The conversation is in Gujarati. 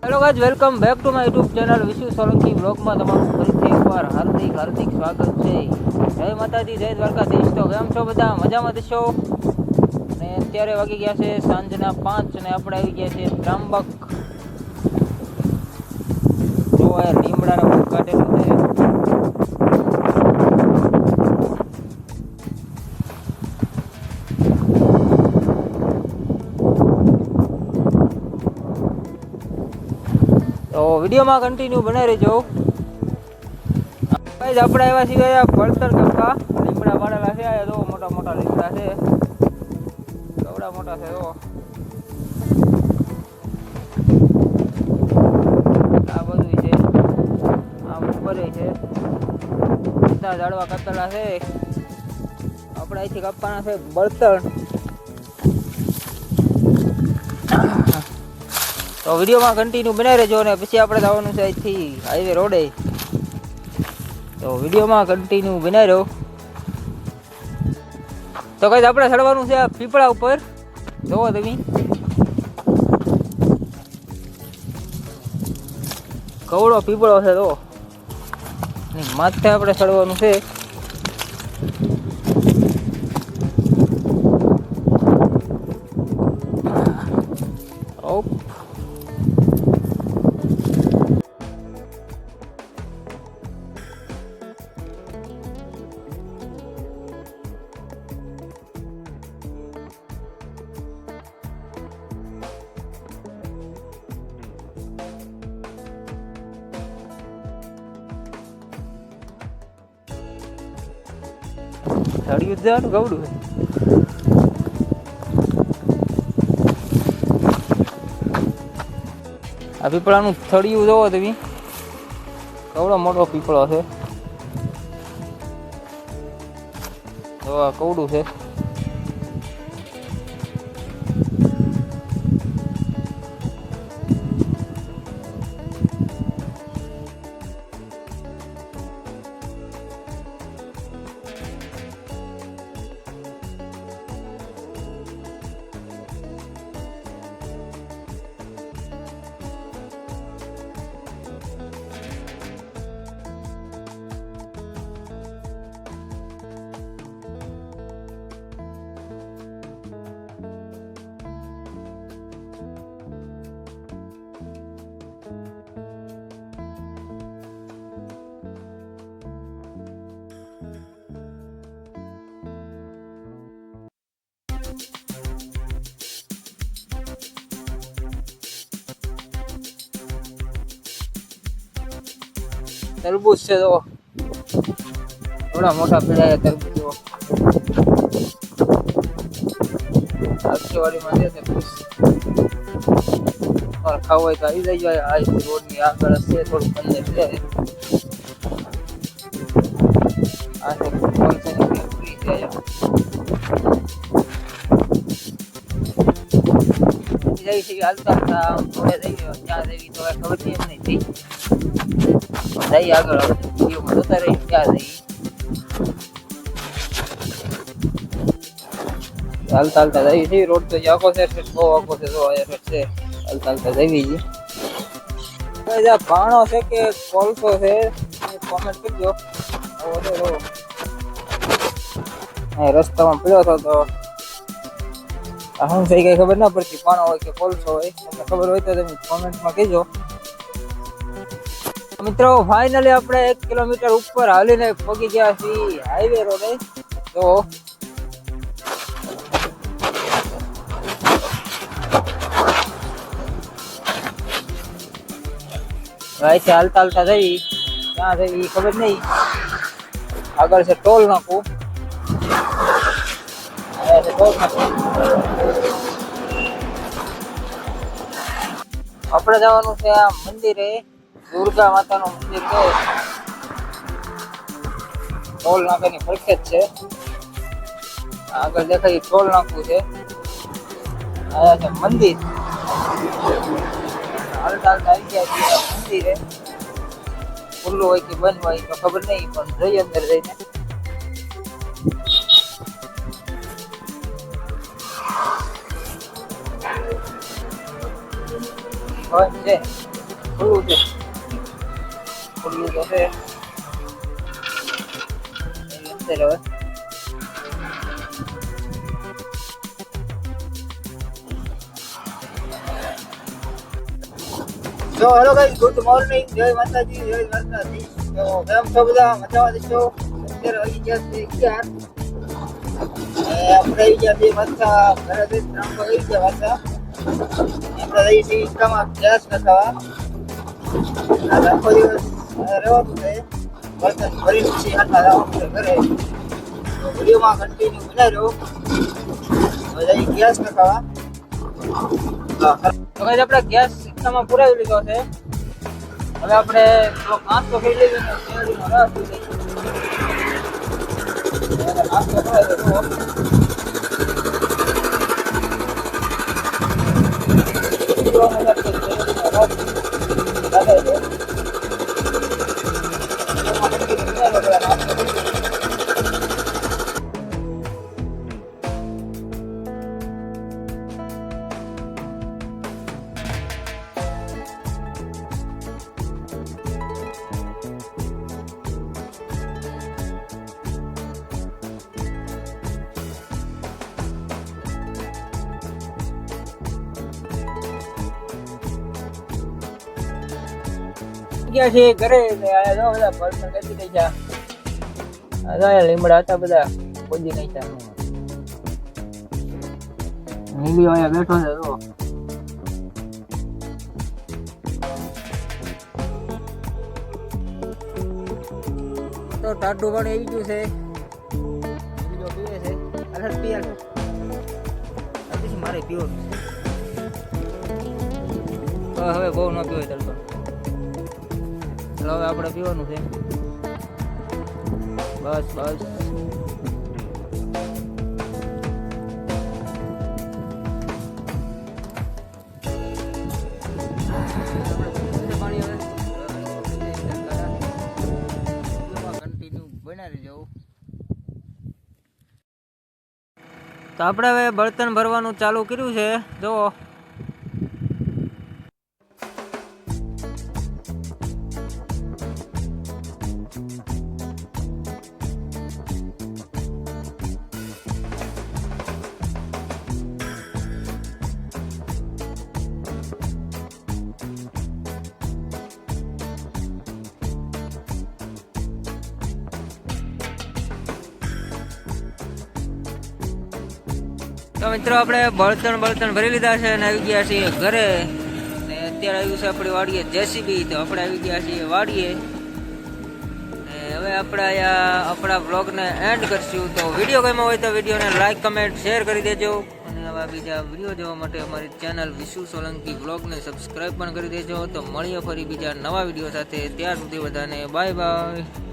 Hello guys, welcome back to my YouTube channel Vishu Solanki બ્લોગમાં તમારું ફરીથી એકવાર હાર્દિક સ્વાગત છે. જય માતાજી, જય દ્વારકાધીશ. તો કેમ છો બધા? મજામાં થશો? અને અત્યારે વાગી ગયા છે સાંજના 5 અને આપણે આવી ગયા છે ત્રાંબક. જો યાર લીમડાનો બહુ કાઢેલું છે. તો વિડીયોમાં કન્ટિન્યુ બનાવી રહેજો. ગાઈઝ, આપણે આવ્યા છીએ પડતર કપા. લીમડા પાડેલા છે. આ જો મોટા મોટા લીમડા છે, કેવડા મોટા છે. જો આ બધું છે, આ ઉપર છે, બધા ઝાડવા કાપેલા છે. આપણે અહીંથી કાપવાના છે બળતણ. તો વિડીયોમાં કન્ટિન્યુ બનાવી રહેજો. અને પછી આપણે જવાનું છે અહીંથી હાઈવે રોડે. તો વિડીયોમાં કન્ટિન્યુ બનાવી રહ્યો. તો કઈ આપણે ચડવાનું છે આ પીપળા ઉપર. જોવો તમે, કવડો પીપળો છે. તો માથે આપણે ચડવાનું છે. ચડ્યું જ જવાનું કવડું છે. આ પીપળાનું થળિયું જોવો તમે, કવડો મોટો પીપળો છે. જો આ કવડું છે. તરબૂચ છે. તો થોડા મોટા પીળા તરબૂચો આખીવાડીમાં છે. તરબૂચ ખાવું હોય તો આવી જાય. આ રોડની આગળ છે, થોડુંક અંદર છે. આ છે પૂરી છે. જઈ છે હાલતા થોડે જઈ ક્યાં જઈ તો ખબર નહીં એમ નહીં. જઈ આગળ વિડીયોમાં જોતા રહી ક્યાં જઈ. હાલતા હાલતા જઈ છે. રોડ તો આખો છે, બહુ આખો છે. તો છે હાલતા હાલતા જઈ છે. ભાણો છે કે કોલસો છે કોમેન્ટ કરજો. રસ્તામાં પડ્યો હતો તો શું થઈ કઈ ખબર ના પડતી, પાણો હોય કે કોલસો હોય. તમને ખબર હોય તો તમે કોમેન્ટમાં કહેજો. મિત્રો, ફાઇનલી આપણે 1 કિલોમીટર ઉપર હાલીને પગી ગયા છીએ હાઈવે રોડે. તો અહીંથી હાલતા હાલતા જઈ ક્યાં જઈ ખબર નહીં. આગળ છે ટોલ નાકું. આપણે જવાનું છે આ મંદિરે, દુર્ગા માતાનું મંદિર છે. ટોલ નાકાની ફરકે જ છે. આગળ દેખાય ટોલ નાકું છે. આ છે મંદિર. હાલતા હાલતા આવી ગયા છીએ મંદિરે. ખુલ્લું હોય કે બંધ હોય તો ખબર નહીં, પણ જઈ અંદર જઈને. છે ખુલ્લું છે ખુલ્લું તો છે અંદર હવે તો હેલો ગાઈસ ગુડ મોર્નિંગ જય માતાજી જય દ્વારકાધીશ તો કેમ છો બધા મજામાં છો અત્યારે વાગી ગયા છે 11 આપણે આવી ગયા છીએ પાછા ઘરે જઈ 3 વાગી ગયા પાછા આપણે જઈએ છીએ ઈકામાં ગેસ નખાવા આખો દિવસ રહેવાનું છે બર્તન ભરી પછી આટલા જવાનું ઘરે વિડીયોમાં કન્ટિન્યુ બનાવી રહ્યો હવે જઈ ગેસ નખાવા તો ગાઈસ આપણે ગેસ સિસ્ટમમાં પુરાવી લીધો છે હવે આપણે થોડોક નાસ્તો કરી લઈએ ને શેરડીનો રસ પી લઈએ નાસ્તો કરાવી દો ગયા છે ઘરે આયા જો બધા બર્તન કઈ દઈ જા આ લીમડા હતા બધા કોજી નહીં તા નીલિયો આયા બેઠો છે જો તો ટાટુ પણ આવી ગયું છે બીજો પીવે છે અરે પીયા છે આ મારે પીવો તો હવે બહુ ન પીવો તડકો હવે આપણે પીવાનું છે બસ બસ કન્ટિન્યુ બનાવી જવું તો આપણે હવે બળતણ ભરવાનું ચાલુ કર્યું છે જુઓ તો મિત્રો આપણે બળતણ ભરી લીધા છે અને આવી ગયા છીએ ઘરે ને અત્યારે આવ્યું છે આપણી વાડીએ જેસીબી તો આપણે આવી ગયા છીએ વાડીએ ને હવે આપણે અહીંયા આપણા બ્લોગને એન્ડ કરશું તો વિડીયો ગમ્યો હોય તો વિડીયોને લાઈક કમેન્ટ શેર કરી દેજો અને આવા બીજા વિડીયો જોવા માટે અમારી ચેનલ વિશુ સોલંકી બ્લોગને સબસ્ક્રાઈબ પણ કરી દેજો તો મળીએ ફરી બીજા નવા વિડીયો સાથે ત્યાર સુધી બધાને બાય બાય.